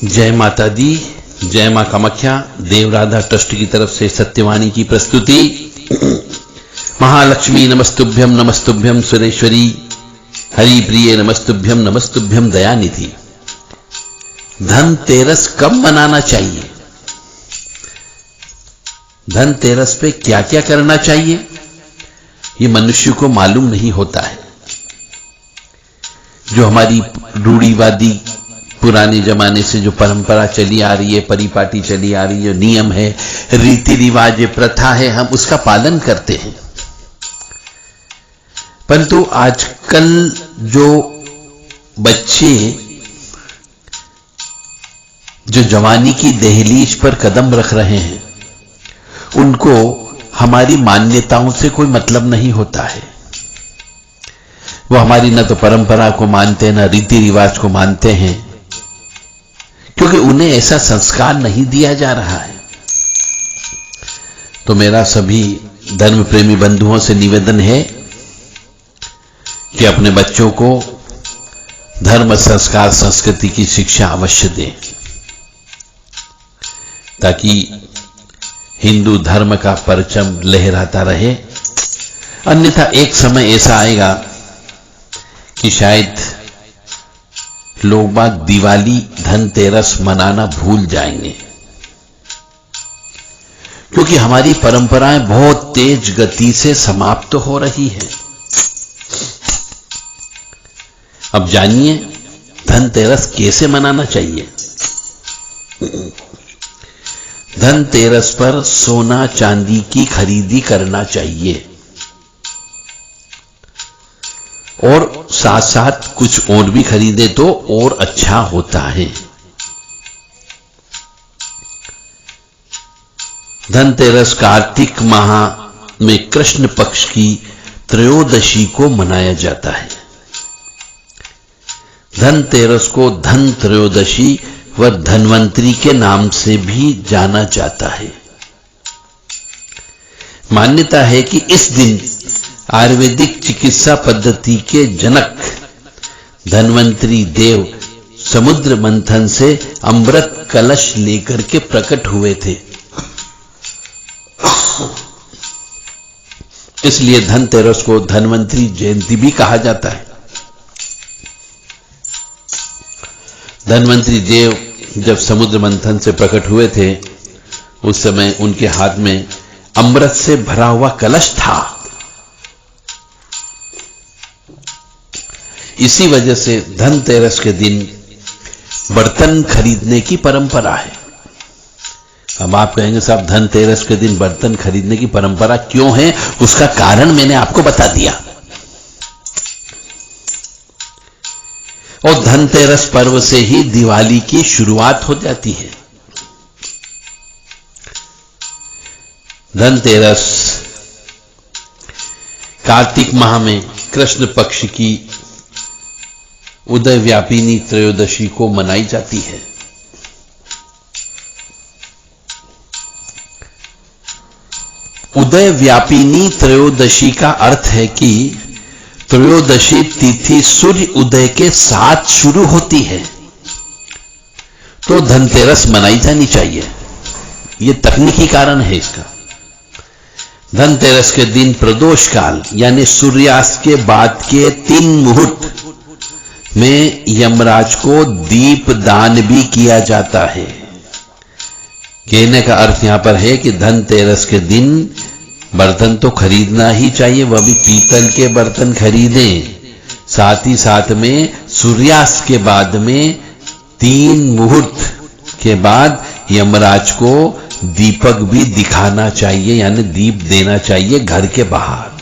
जय माता दी, जय मां कामाख्या। देवराधा ट्रस्ट की तरफ से सत्यवाणी की प्रस्तुति। महालक्ष्मी नमस्तुभ्यम नमस्तुभ्यम सुरेश्वरी, हरि प्रिय नमस्तुभ्यम नमस्तुभ्यम दयानिधि। धनतेरस कब मनाना चाहिए, धनतेरस पे क्या क्या करना चाहिए, ये मनुष्य को मालूम नहीं होता है। जो हमारी रूढ़िवादी पुराने जमाने से जो परंपरा चली आ रही है, परिपाटी चली आ रही है, नियम है, रीति रिवाज, प्रथा है, हम उसका पालन करते हैं। परंतु आजकल जो बच्चे जो जवानी की दहलीज पर कदम रख रहे हैं, उनको हमारी मान्यताओं से कोई मतलब नहीं होता है। वो हमारी न तो परंपरा को मानते हैं, न रीति रिवाज को मानते हैं, क्योंकि उन्हें ऐसा संस्कार नहीं दिया जा रहा है। तो मेरा सभी धर्म प्रेमी बंधुओं से निवेदन है कि अपने बच्चों को धर्म, संस्कार, संस्कृति की शिक्षा अवश्य दें, ताकि हिंदू धर्म का परचम लहराता रहे। अन्यथा एक समय ऐसा आएगा कि शायद लोग बाग दिवाली, धनतेरस मनाना भूल जाएंगे, क्योंकि हमारी परंपराएं बहुत तेज गति से समाप्त हो रही है। अब जानिए धनतेरस कैसे मनाना चाहिए। धनतेरस पर सोना चांदी की खरीदी करना चाहिए और साथ साथ कुछ और भी खरीदे तो और अच्छा होता है। धनतेरस कार्तिक माह में कृष्ण पक्ष की त्रयोदशी को मनाया जाता है। धनतेरस को धन त्रयोदशी व धन्वंतरी के नाम से भी जाना जाता है। मान्यता है कि इस दिन आयुर्वेदिक चिकित्सा पद्धति के जनक धन्वंतरी देव समुद्र मंथन से अमृत कलश लेकर के प्रकट हुए थे। इसलिए धनतेरस को धन्वंतरी जयंती भी कहा जाता है। धन्वंतरी देव जब समुद्र मंथन से प्रकट हुए थे, उस समय उनके हाथ में अमृत से भरा हुआ कलश था। इसी वजह से धनतेरस के दिन बर्तन खरीदने की परंपरा है। अब आप कहेंगे साहब धनतेरस के दिन बर्तन खरीदने की परंपरा क्यों है, उसका कारण मैंने आपको बता दिया। और धनतेरस पर्व से ही दिवाली की शुरुआत हो जाती है। धनतेरस कार्तिक माह में कृष्ण पक्ष की उदय व्यापिनी त्रयोदशी को मनाई जाती है। उदय व्यापिनी त्रयोदशी का अर्थ है कि त्रयोदशी तिथि सूर्य उदय के साथ शुरू होती है, तो धनतेरस मनाई जानी चाहिए। यह तकनीकी कारण है इसका। धनतेरस के दिन प्रदोष काल यानी सूर्यास्त के बाद के 3 मुहूर्त में यमराज को दीप दान भी किया जाता है। कहने का अर्थ यहां पर है कि धनतेरस के दिन बर्तन तो खरीदना ही चाहिए, वह भी पीतल के बर्तन खरीदें। साथ ही साथ में सूर्यास्त के बाद में 3 मुहूर्त के बाद यमराज को दीपक भी दिखाना चाहिए, यानी दीप देना चाहिए घर के बाहर।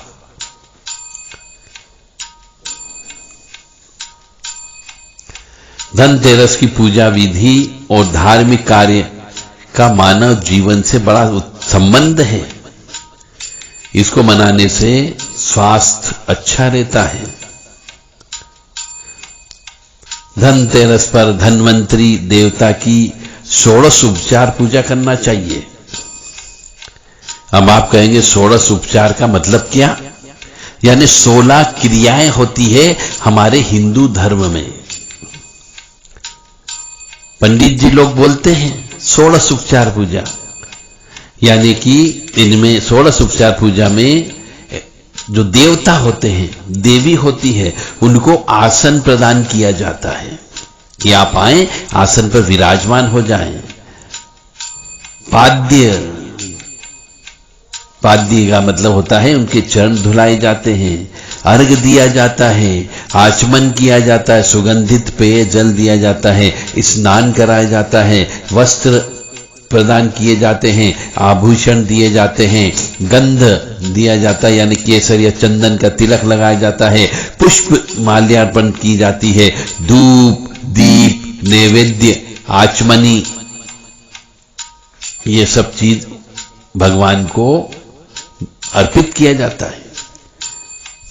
धनतेरस की पूजा विधि और धार्मिक कार्य का मानव जीवन से बड़ा संबंध है। इसको मनाने से स्वास्थ्य अच्छा रहता है। धनतेरस पर धन्वंतरी देवता की 16 उपचार पूजा करना चाहिए। अब आप कहेंगे 16 उपचार का मतलब क्या? यानी 16 क्रियाएं होती है हमारे हिंदू धर्म में। पंडित जी लोग बोलते हैं 16 उपचार पूजा, यानी कि इनमें 16 उपचार पूजा में जो देवता होते हैं, देवी होती है, उनको आसन प्रदान किया जाता है कि आप आए, आसन पर विराजमान हो जाएं। पाद्य का मतलब होता है उनके चरण धुलाए जाते हैं, अर्घ दिया जाता है, आचमन किया जाता है, सुगंधित पेय जल दिया जाता है, स्नान कराया जाता है, वस्त्र प्रदान किए जाते हैं, आभूषण दिए जाते हैं, गंध दिया जाता है यानी केसर या चंदन का तिलक लगाया जाता है, पुष्प माल्यार्पण की जाती है, धूप दीप नैवेद्य आचमनी, ये सब चीज भगवान को अर्पित किया जाता है।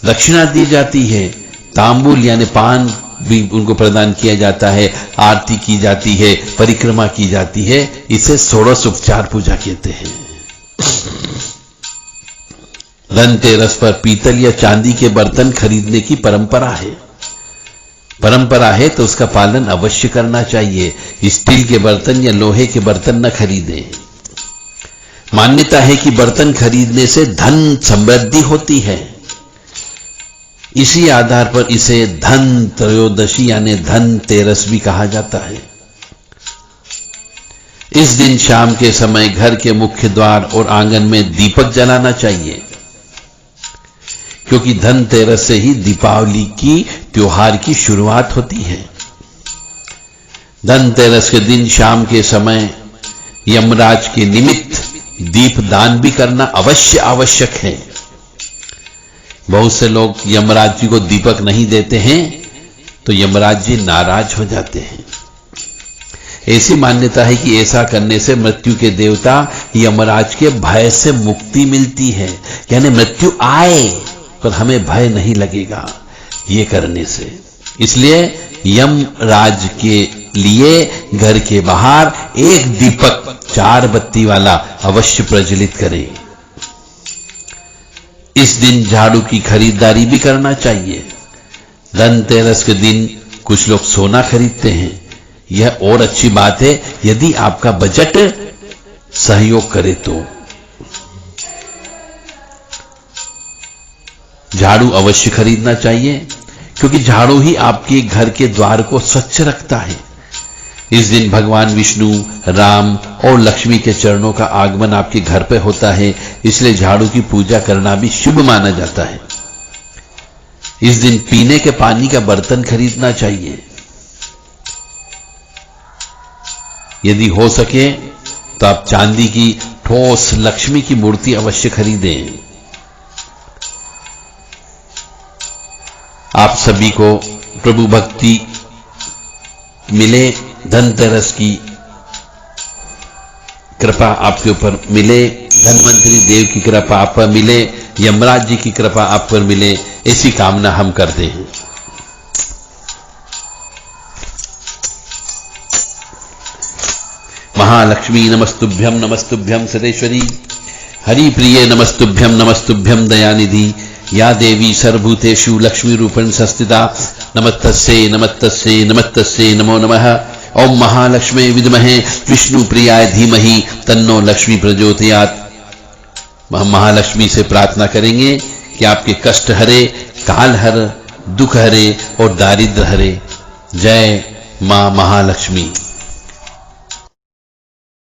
दक्षिणा दी जाती है, तांबूल यानी पान भी उनको प्रदान किया जाता है, आरती की जाती है, परिक्रमा की जाती है। इसे 16 उपचार पूजा कहते हैं। धनतेरस पर पीतल या चांदी के बर्तन खरीदने की परंपरा है तो उसका पालन अवश्य करना चाहिए। स्टील के बर्तन या लोहे के बर्तन न खरीदें। मान्यता है कि बर्तन खरीदने से धन समृद्धि होती है। इसी आधार पर इसे धन त्रयोदशी यानी धनतेरस भी कहा जाता है। इस दिन शाम के समय घर के मुख्य द्वार और आंगन में दीपक जलाना चाहिए, क्योंकि धनतेरस से ही दीपावली की त्योहार की शुरुआत होती है। धनतेरस के दिन शाम के समय यमराज के निमित्त दीप दान भी करना अवश्य आवश्यक है। बहुत से लोग यमराज जी को दीपक नहीं देते हैं तो यमराज जी नाराज हो जाते हैं। ऐसी मान्यता है कि ऐसा करने से मृत्यु के देवता यमराज के भय से मुक्ति मिलती है, यानी मृत्यु आए पर हमें भय नहीं लगेगा ये करने से। इसलिए यमराज के लिए घर के बाहर एक दीपक 4 बत्ती वाला अवश्य प्रज्वलित करें। इस दिन झाड़ू की खरीदारी भी करना चाहिए। धनतेरस के दिन कुछ लोग सोना खरीदते हैं। यह और अच्छी बात है यदि आपका बजट सहयोग करे तो। झाड़ू अवश्य खरीदना चाहिए, क्योंकि झाड़ू ही आपके घर के द्वार को स्वच्छ रखता है। इस दिन भगवान विष्णु, राम और लक्ष्मी के चरणों का आगमन आपके घर पे होता है, इसलिए झाड़ू की पूजा करना भी शुभ माना जाता है। इस दिन पीने के पानी का बर्तन खरीदना चाहिए। यदि हो सके तो आप चांदी की ठोस लक्ष्मी की मूर्ति अवश्य खरीदें। आप सभी को प्रभु भक्ति मिले, धनतेरस की कृपा आपके ऊपर मिले, धन्वंतरी देव की कृपा आप पर मिले, यमराज जी की कृपा आप पर मिले, ऐसी कामना हम करते हैं। महालक्ष्मी नमस्तुभ्यं नमस्तुभ्यं सदेश्वरी, हरि प्रिये नमस्तुभ्यं नमस्तुभ्यं दयानिधि, या देवी सर्वभूतेषु लक्ष्मी रूपेण संस्थिता, नमस्तस्यै नमस्तस्यै नमस्तस्यै नमो नमः। ओम महालक्ष्मी विद्महे विष्णु प्रियाय धीमहि तन्नो लक्ष्मी प्रचोदयात्। हम महालक्ष्मी से प्रार्थना करेंगे कि आपके कष्ट हरे, काल हर, दुख हरे और दारिद्र हरे। जय मां महालक्ष्मी।